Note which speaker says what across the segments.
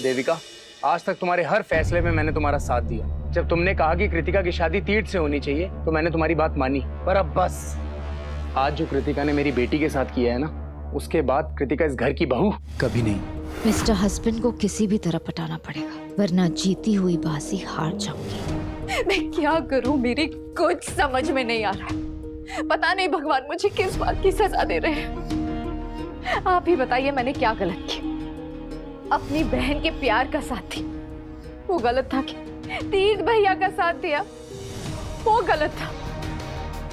Speaker 1: देविका, आज तक तुम्हारे हर फैसले में मैंने तुम्हारा साथ दिया। जब तुमने कहा कि कृतिका की शादी तीर्थ से होनी चाहिए तो मैंने तुम्हारी बात मानी। पर अब बस, आज जो कृतिका ने मेरी बेटी के साथ किया है ना, उसके बाद कृतिका इस घर की बहू कभी नहीं।
Speaker 2: मिस्टर हस्बैंड को किसी भी तरह पटाना पड़ेगा, वरना जीती हुई बाजी हार जाऊंगी।
Speaker 3: मैं क्या करूं, मेरी कुछ समझ में नहीं आ रहा है। पता नहीं भगवान मुझे किस बात की सजा दे रहे हैं। आप ही बताइए मैंने क्या गलत किया? अपनी बहन के प्यार का साथ दी, वो गलत था कि तीर्थ भैया का साथ दिया, वो गलत था।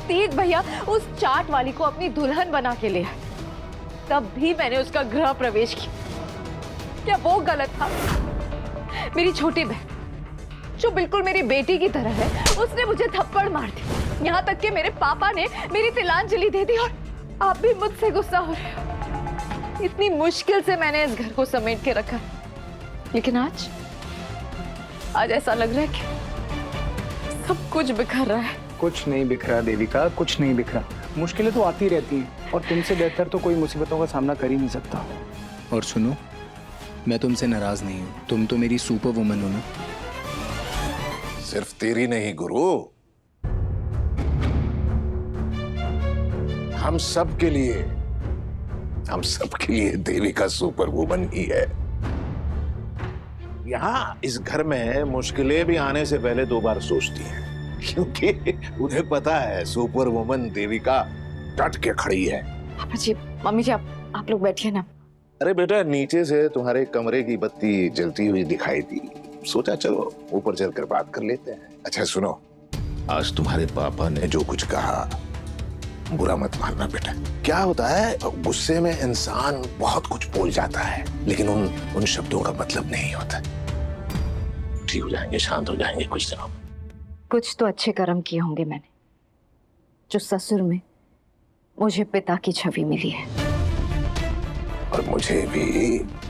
Speaker 3: तीर्थ भैया उस चाट वाली को अपनी दुल्हन बना के ले आए, तब भी मैंने उसका गृह प्रवेश किया, क्या वो गलत था? मेरी छोटी बहन जो बिल्कुल मेरी बेटी की तरह है, उसने मुझे थप्पड़ मार दी। यहाँ तक कि मेरे पापा ने मेरी तिलांजलि दे दी और आप भी मुझसे गुस्सा हो रहे हो। इतनी मुश्किल से मैंने इस घर को समेट के रखा, लेकिन आज ऐसा लग रहा है कि सब कुछ बिखर रहा है।
Speaker 1: कुछ नहीं बिखरा देविका, कुछ नहीं बिखरा। मुश्किलें तो आती रहती हैं और तुमसे बेहतर तो कोई मुसीबतों का सामना कर ही नहीं सकता। और सुनो, मैं तुमसे नाराज नहीं हूँ, तुम तो मेरी सुपर वुमन हो ना।
Speaker 4: सिर्फ तेरी नहीं गुरु, हम सब के लिए देविका सुपर वुमन ही है। यहाँ इस घर में मुश्किलें भी आने से पहले 2 बार सोचती हैं, क्योंकि उन्हें पता है सुपर वुमन देविका डट के खड़ी है।
Speaker 3: पापा जी, मम्मी जी, आप लोग बैठिए ना।
Speaker 4: अरे बेटा, नीचे से तुम्हारे कमरे की बत्ती जलती हुई दिखाई दी, सोचा चलो ऊपर चलकर बात कर लेते हैं। अच्छा सुनो, आज तुम्हारे पापा ने जो कुछ कहा बुरा मत मानना बेटा। क्या होता है, गुस्से में इंसान बहुत कुछ बोल जाता है, लेकिन उन शब्दों का मतलब नहीं होता। ठीक हो जाएंगे, शांत हो जाएंगे कुछ दिनों।
Speaker 3: कुछ तो अच्छे कर्म किए होंगे मैंने, जो ससुर में मुझे पिता की छवि मिली है।
Speaker 4: और मुझे भी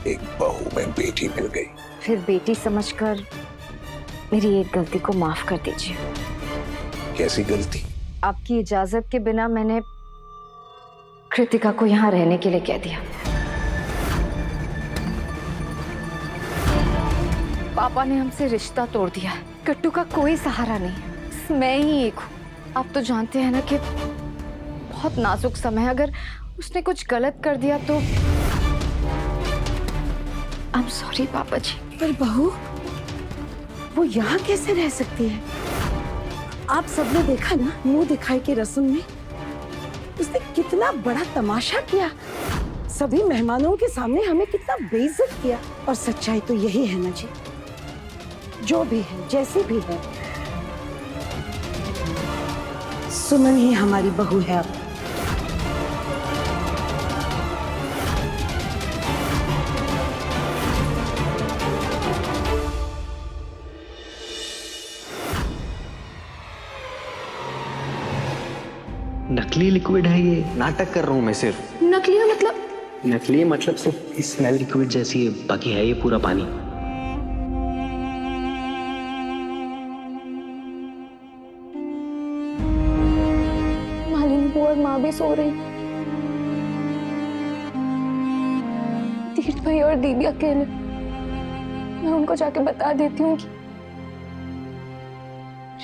Speaker 4: एक बहू में बेटी मिल गई।
Speaker 3: फिर बेटी समझकर मेरी एक गलती को माफ कर दीजिए।
Speaker 4: कैसी गलती?
Speaker 3: आपकी इजाजत के बिना मैंने कृतिका को यहाँ रहने के लिए कह दिया। पापा ने हमसे रिश्ता तोड़ दिया है। कट्टू का कोई सहारा नहीं, मैं ही एक हूँ। आप तो जानते हैं ना कि बहुत नाजुक समय है, अगर उसने कुछ गलत कर दिया तो आई एम सॉरी पापा जी।
Speaker 5: पर बहू, वो यहाँ कैसे रह सकती है? आप सबने देखा ना, मुंह दिखाई की रस्म में उसने कितना बड़ा तमाशा किया। सभी मेहमानों के सामने हमें कितना बेइज्जत किया। और सच्चाई तो यही है ना जी, जो भी है, जैसी भी है, सुमन ही हमारी बहू है अब।
Speaker 6: नकली लिक्विड है ये, नाटक कर रहा हूँ मैं सिर्फ।
Speaker 5: नकली मतलब?
Speaker 6: नकली मतलब सिर्फ स्मेल लिक्विड जैसी है, बाकी है ये पूरा पानी।
Speaker 3: मालिनी और माँ भी सो रही, तीर्थ भाई और दीदी अकेले। मैं उनको जाके बता देती हूँ कि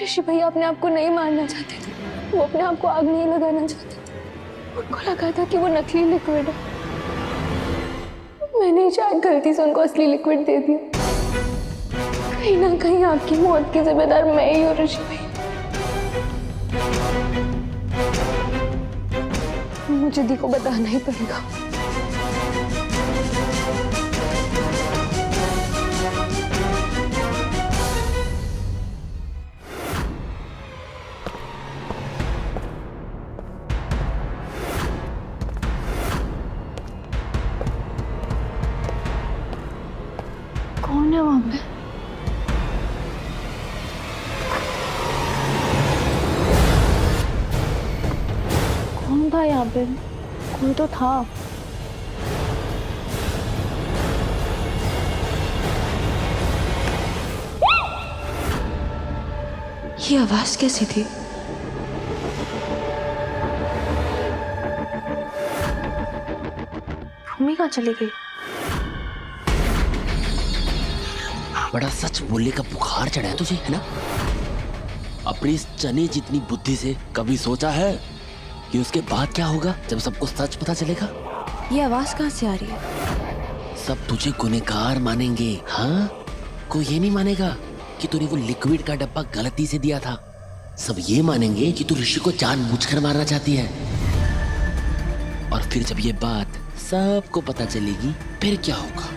Speaker 3: ऋषि भैया अपने आप को नहीं मारना चाहते थे, वो अपने आप को आग नहीं लगाना चाहते थे। उनको लगा था कि वो नकली लिक्विड है। मैंने शायद गलती से उनको असली लिक्विड दे दिया। कहीं ना कहीं आपकी मौत की जिम्मेदार मैं ही हूँ ऋषि भैया। मुझे दी को बताना ही पड़ेगा। कौन है वहां पे? कौन था यहाँ पे? कोई तो था।
Speaker 2: ये आवाज कैसी थी?
Speaker 3: भूमि कहाँ चली गई?
Speaker 7: बड़ा सच बोलने का बुखार चढ़ा है तुझे, है ना? अपनी इस चने जितनी बुद्धि से कभी सोचा है कि उसके बाद क्या होगा जब सबको सच पता चलेगा?
Speaker 5: ये आवाज कहाँ से आ रही है?
Speaker 7: सब तुझे गुनहगार मानेंगे। हाँ, कोई ये नहीं मानेगा कि तूने वो लिक्विड का डब्बा गलती से दिया था। सब ये मानेंगे कि तू ऋषि को जानबूझकर मारना चाहती है। और फिर जब ये बात सबको पता चलेगी, फिर क्या होगा?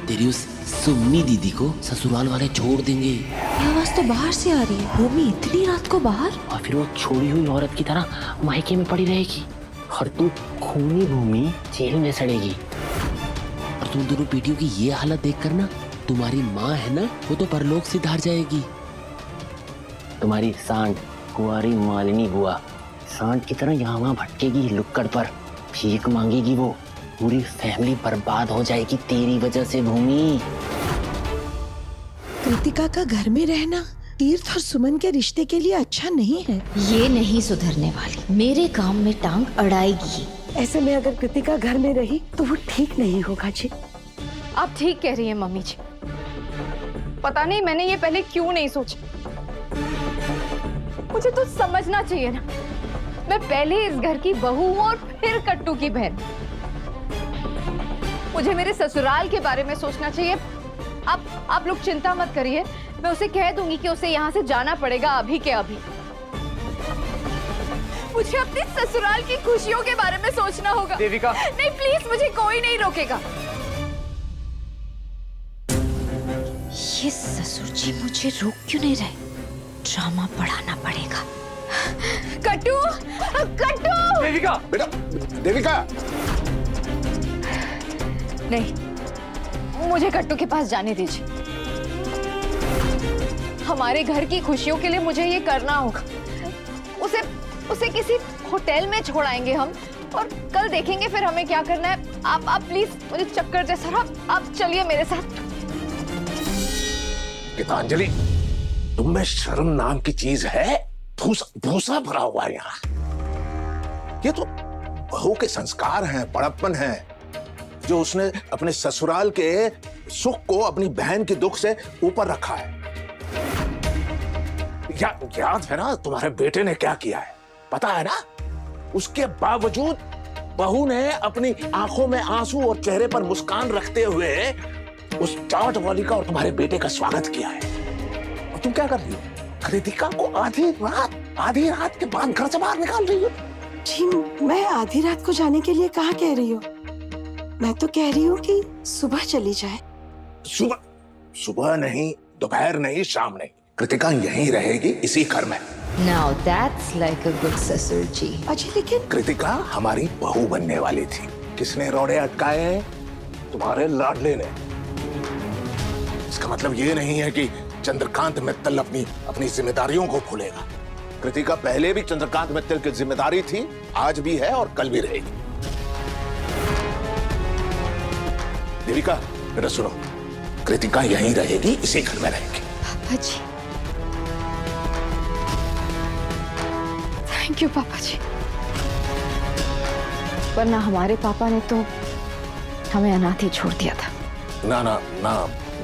Speaker 7: तेरी उस सुम्मी दीदी को ससुराल वाले छोड़ देंगे।
Speaker 2: ये आवाज तो बाहर से आ रही है। भूमि इतनी रात को बाहर?
Speaker 7: और फिर वो छोड़ी हुई औरत की तरह मायके में पड़ी रहेगी और तू खूनी भूमि जेल में सड़ेगी। और तुम दोनों बेटियों की ये हालत देखकर ना, तुम्हारी माँ है ना, वो तो परलोक से धार जाएगी। तुम्हारी सांड कुंवारी मालिनी बुआ सांड की तरह यहाँ वहाँ भटकेगी लुक्कड़ पर, भीख मांगेगी। वो पूरी फैमिली बर्बाद हो जाएगी तेरी वजह से भूमि।
Speaker 5: कृतिका का घर में रहना तीर्थ और सुमन के रिश्ते के लिए अच्छा नहीं है।
Speaker 2: ये नहीं सुधरने वाली, मेरे काम में टांग अड़ाएगी।
Speaker 5: ऐसे में अगर कृतिका घर में रही तो वो ठीक नहीं होगा जी।
Speaker 3: आप ठीक कह रही हैं मम्मी जी। पता नहीं मैंने ये पहले क्यों नहीं सोचा। मुझे तो समझना चाहिए ना, मैं पहले इस घर की बहू हूं और फिर कट्टू की बहन। मुझे मेरे ससुराल के बारे में सोचना चाहिए। आप लोग चिंता मत करिए, मैं उसे कह दूंगी कि उसे यहाँ से जाना पड़ेगा अभी के अभी। मुझे अपनी ससुराल की खुशियों के बारे में सोचना होगा।
Speaker 1: देविका,
Speaker 3: नहीं प्लीज, मुझे कोई नहीं रोकेगा।
Speaker 2: ये ससुर जी मुझे रोक क्यों नहीं रहे? ड्रामा बढ़ाना पड़ेगा।
Speaker 3: कट्टू, कट्टू!
Speaker 1: देविका!
Speaker 4: बेटा, देविका!
Speaker 3: नहीं, मुझे कट्टू के पास जाने दीजिए। हमारे घर की खुशियों के लिए मुझे ये करना होगा। उसे किसी होटल में छोड़ाएंगे हम, और कल देखेंगे फिर हमें क्या करना है। आप प्लीज, मुझे चक्कर जैसा रहा, आप चलिए मेरे साथ।
Speaker 4: गीतांजलि, तुम में शर्म नाम की चीज है? भूसा भरा हुआ है यहाँ। ये तो बहू के संस्कार हैं, बड़प्पन है, जो उसने अपने ससुराल के सुख को अपनी बहन के दुख से ऊपर रखा है। याद है ना तुम्हारे बेटे ने क्या किया है? पता है ना? उसके बावजूद बहू ने अपनी आंखों में आंसू और चेहरे पर मुस्कान रखते हुए उस चाट वाली का और तुम्हारे बेटे का स्वागत किया है। और तुम क्या कर रही हो? कृतिका को आधी रात के बाद घर से बाहर निकाल रही हो।
Speaker 5: जी, मैं आधी रात को जाने के लिए कहाँ कह रही हूँ। मैं तो कह रही हूँ कि सुबह चली जाए।
Speaker 4: सुबह नहीं, दोपहर नहीं, शाम नहीं, कृतिका यहीं रहेगी इसी घर में।
Speaker 2: Now that's like a good ससुर जी।
Speaker 5: अच्छा, लेकिन
Speaker 4: कृतिका हमारी बहू बनने वाली थी। किसने रोड़े अटकाए हैं? तुम्हारे लाडले ने। इसका मतलब ये नहीं है कि चंद्रकांत मित्तल अपनी जिम्मेदारियों को भूलेगा। कृतिका पहले भी चंद्रकांत मित्तल की जिम्मेदारी थी, आज भी है और कल भी रहेगी। देविका, बेटा सुनो, कृतिका यहीं रहेगी, इसी घर में रहेगी।
Speaker 2: पापा जी,
Speaker 3: थैंक यू पापा जी। वरना हमारे पापा ने तो हमें अनाथ ही छोड़ दिया था।
Speaker 4: ना ना ना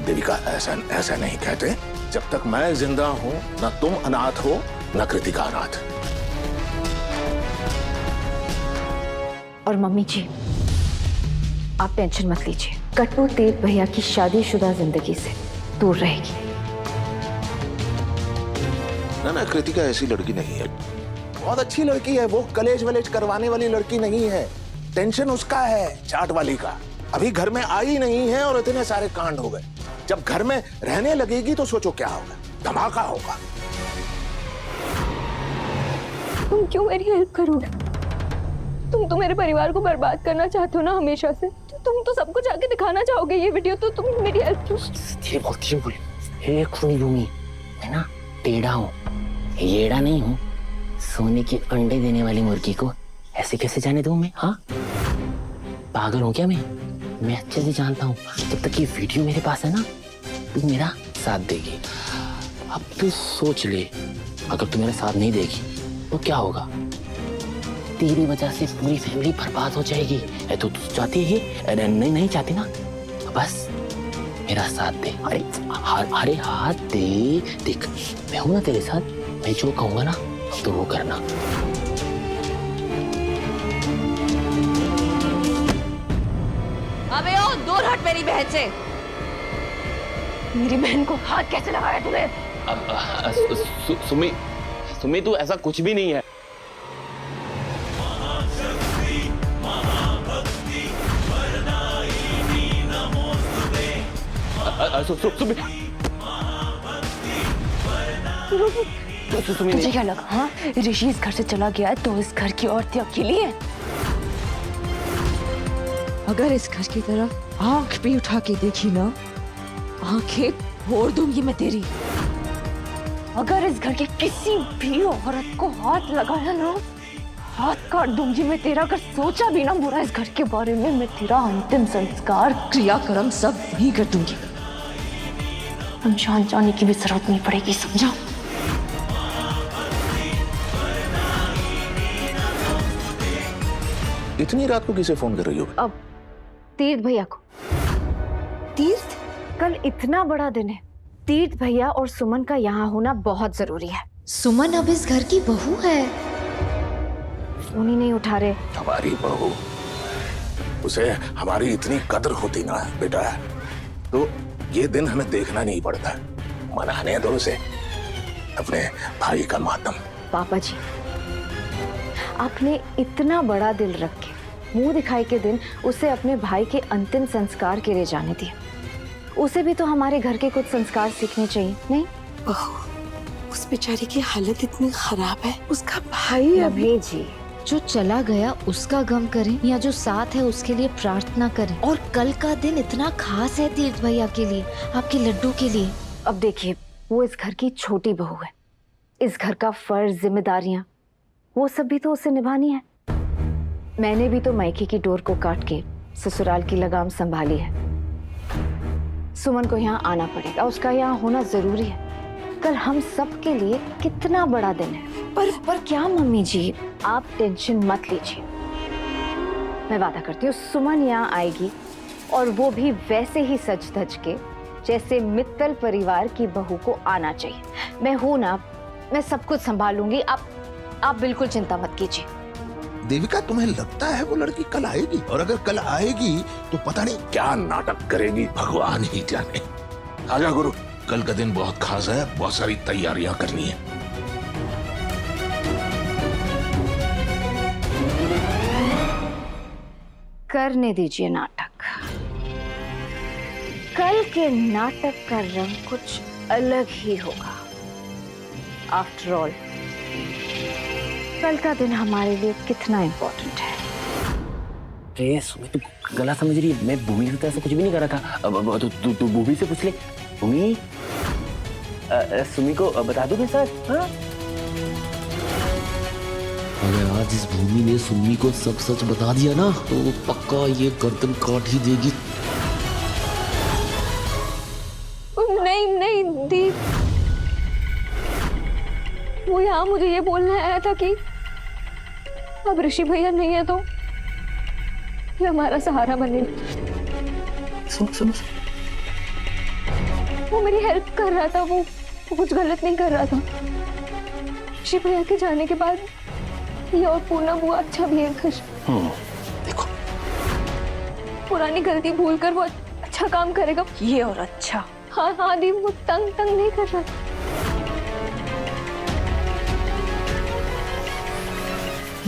Speaker 4: देविका, ऐसा नहीं कहते। जब तक मैं जिंदा हूं, ना तुम अनाथ हो, ना कृतिका अनाथ।
Speaker 3: और मम्मी जी, आप टेंशन मत लीजिए, कट्टू तीर्थ भैया की शादीशुदा जिंदगी से दूर रहेगी।
Speaker 4: ना कृतिका ऐसी लड़की नहीं है, बहुत अच्छी लड़की है। वो कलेज वलेज करवाने वाली लड़की नहीं है। टेंशन उसका है, चाट वाली का। अभी घर में आई नहीं है और इतने सारे कांड हो गए। जब घर में रहने लगेगी तो सोचो क्या होगा, धमाका होगा।
Speaker 3: तुम क्यों मेरी हेल्प करोगे? तुम तो मेरे परिवार को बर्बाद करना चाहते हो ना हमेशा से। तुम तो सबको जाके दिखाना चाहोगे ये वीडियो, तो तुम मेरी हेल्प क्यों?
Speaker 7: धीरे बोल। हे खूनी भूमि, मैं ना टेढ़ा हूँ, येड़ा नहीं हूँ। सोने की अंडे देने वाली मुर्गी को ऐसे कैसे जाने दूं मैं? हाँ, पागल हूँ क्या मैं अच्छे से जानता हूँ। जब तक ये वीडियो मेरे पास है ना, तू मेरा साथ देगी। अब तू सोच ले, अगर तू मेरा साथ नहीं देगी तो क्या होगा? तेरी वजह से पूरी फैमिली बर्बाद हो जाएगी। तो तू चाहती है ये? नहीं चाहती ना, तो बस मेरा साथ दे। अरे हाथ दे। देख मैं हूं ना तेरे साथ, मैं जो कहूंगा ना तो वो करना।
Speaker 3: अबे ओ दूर हट मेरी बहन से। मेरी बहन को हाथ कैसे लगाया तूने?
Speaker 7: सुमी तू ऐसा कुछ भी नहीं है।
Speaker 3: तुझे क्या लगा? हाँ, ऋषि इस घर से चला गया है तो इस घर की औरतें अकेली हैं।
Speaker 5: अगर इस घर की तरफ आंख भी उठा के देखी ना, आंखें फोड़ दूंगी मैं तेरी।
Speaker 3: अगर इस घर की किसी भी औरत को हाथ लगाया ना, हाथ काट दूंगी मैं तेरा। अगर सोचा भी ना बुरा इस घर के बारे में, मैं तेरा अंतिम संस्कार
Speaker 5: क्रियाक्रम सब ही कर दूंगी।
Speaker 3: शमशान जाने की भी जरूरत नहीं पड़ेगी, समझा?
Speaker 4: इतनी रात को किसे फोन कर रही हो?
Speaker 3: अब तीर्थ भैया को।
Speaker 5: तीर्थ?
Speaker 3: कल इतना बड़ा दिन है, तीर्थ भैया और सुमन का यहाँ होना बहुत जरूरी है।
Speaker 2: सुमन अब इस घर की बहू है।
Speaker 3: फोन ही नहीं उठा रहे।
Speaker 4: हमारी बहू, उसे हमारी इतनी कदर होती ना बेटा, तो ये दिन हमें देखना नहीं पड़ता। मनाने दो उसे अपने भाई का मातम।
Speaker 3: पापा जी, आपने इतना बड़ा दिल रख के मुंह दिखाई के दिन उसे अपने भाई के अंतिम संस्कार के लिए जाने दिया। उसे भी तो हमारे घर के कुछ संस्कार सीखने चाहिए, नहीं?
Speaker 5: बहू, उस बेचारी की हालत इतनी खराब है, उसका भाई अभी।
Speaker 3: अभी जी,
Speaker 2: जो चला गया उसका गम करें या जो साथ है उसके लिए प्रार्थना करें। और कल का दिन इतना खास है तीर्थ भैया के लिए, आपके लड्डू के लिए।
Speaker 3: अब देखिए, वो इस घर की छोटी बहू है। इस घर का फर्ज, जिम्मेदारियां, वो सब भी तो उसे निभानी है। मैंने भी तो मायके की डोर को काट के ससुराल की लगाम संभाली है। सुमन को यहाँ आना पड़ेगा, उसका यहाँ होना जरूरी है। कल हम सब के लिए कितना बड़ा दिन है। पर क्या मम्मी जी, आप टेंशन मत लीजिए। मैं वादा करती हूँ सुमन यहाँ आएगी, और वो भी वैसे ही सज धज के जैसे मित्तल परिवार की बहू को आना चाहिए। मैं हूं ना, मैं सब कुछ संभालूंगी। आप बिल्कुल चिंता मत कीजिए।
Speaker 4: देविका, तुम्हें लगता है वो लड़की कल आएगी? और अगर कल आएगी तो पता नहीं क्या नाटक करेगी, भगवान ही जाने। आजा गुरु, कल का दिन बहुत खास है, बहुत सारी तैयारियां करनी है।
Speaker 3: करने दीजिए नाटक। कल के नाटक का रंग कुछ अलग ही होगा। आफ्टर ऑल, कल का दिन हमारे लिए कितना इम्पोर्टेंट है।
Speaker 7: अरे सुमी तू गला समझ रही है, मैं भूमि से तो ऐसा कुछ भी नहीं कर रहा था। अब तू भूमि से पूछ ले। भूमि, सुमी को बता दूं मैं सर? हाँ?
Speaker 8: अगर आज इस भूमि ने सुम्मी को सब सच बता दिया ना, तो वो पक्का ये गर्दन काट ही देगी।
Speaker 3: नहीं दी, वो यहाँ मुझे ये बोलना आया था कि अब ऋषि भैया नहीं है तो ये हमारा सहारा बने।
Speaker 8: सुन
Speaker 3: वो मेरी हेल्प कर रहा था, वो कुछ गलत नहीं कर रहा था। ऋषि भैया के जाने के बाद ये और पूर्णा बुआ अच्छा भी है।
Speaker 7: देखो
Speaker 3: पुरानी गलती भूल कर वो अच्छा काम करेगा। ये और अच्छा। हाँ दी, वो तंग नहीं कर रहा।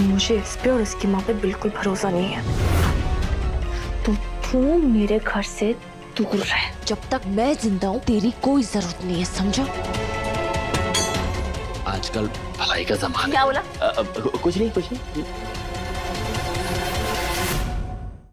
Speaker 3: मुझे इस पे और इसकी माँ पे बिल्कुल भरोसा नहीं है। तू मेरे घर से दूर रहे।
Speaker 2: जब तक मैं जिंदा हूँ तेरी कोई जरूरत नहीं है, समझा?
Speaker 8: आजकल भलाई का जमाना।
Speaker 3: क्या बोला?
Speaker 7: कुछ नहीं